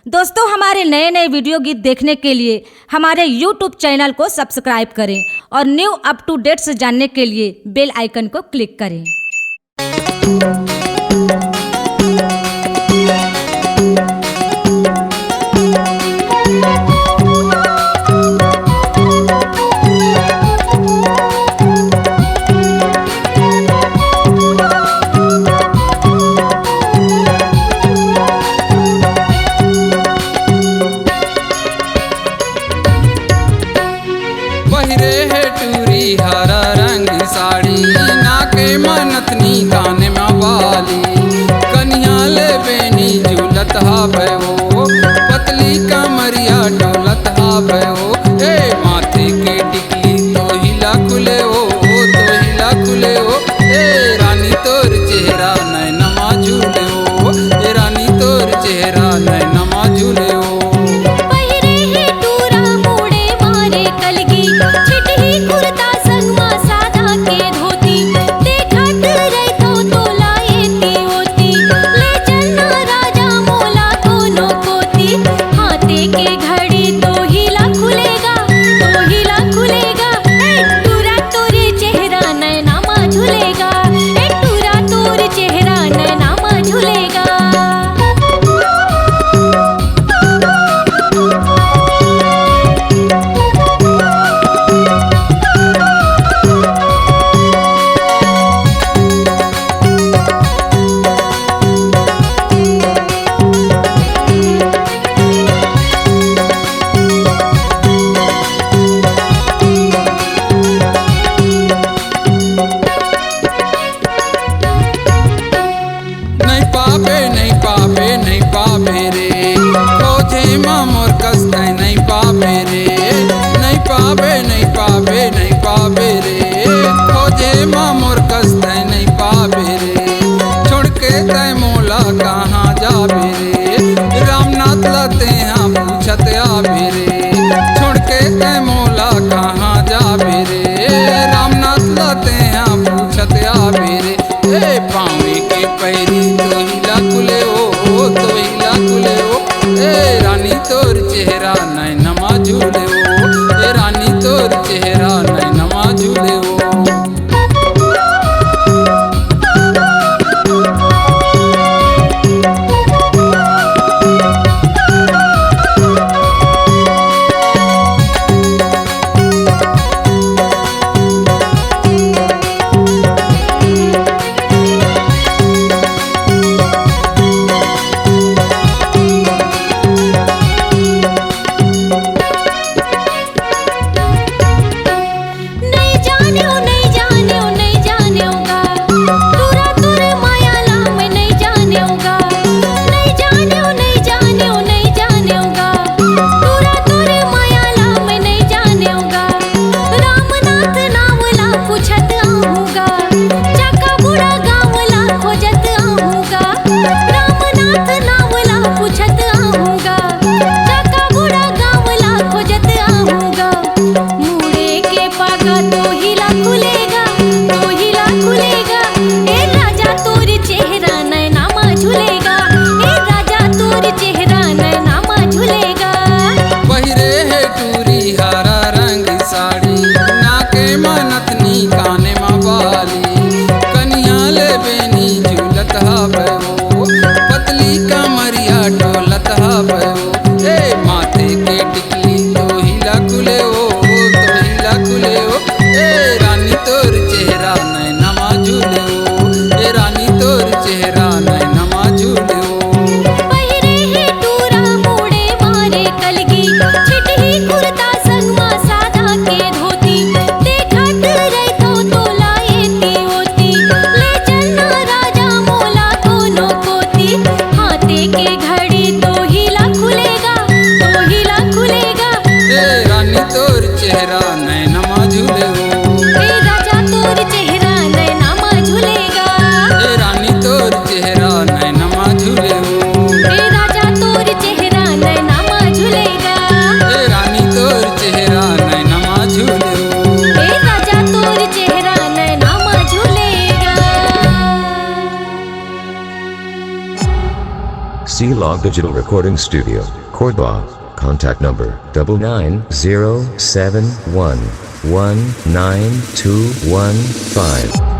दोस्तों, हमारे नए नए वीडियो गीत देखने के लिए हमारे YouTube चैनल को सब्सक्राइब करें और न्यू अप टू डेट्स जानने के लिए बेल आइकन को क्लिक करें। पहिरे है टूरी हरा रंग साड़ी, नाके मनतनी कान में वाली, कन्या ले बेनी झूलत हावे हो, पतली कमरिया डोलत हावे हो, ए माथे के टिकली तो हिला खुले हो, तो हिला खुले हो, ए रानी तोर चेहरा नैनमा झूले हो, ए रानी तोर चेहरा नैनमा झूले हो। नहीं पावे रे खोजे मोर कस नहीं पावे रे, नहीं पावे नहीं पावे नहीं पावे रे खोजे मोर कस नहीं पावे रे, छोड़ के तय मोला कहाँ जावे रे, रामनाथ लते यहाँ पूछत आवे रे, छोड़ के तय मोला कहाँ जावे रे, रामनाथ लते यहाँ पूछत आवे रे, ए पावे के पैरी तो हिला खुले हो, तो हिला खुले हो, ए रानी तोर चेहरा नैनमा झूले हो, ए रानी तोर चेहरा नैनमा झूले हो। पतली कमरिया डोलत हावे हो। Smog Digital Recording Studio, Cordoba. Contact number 99071192215.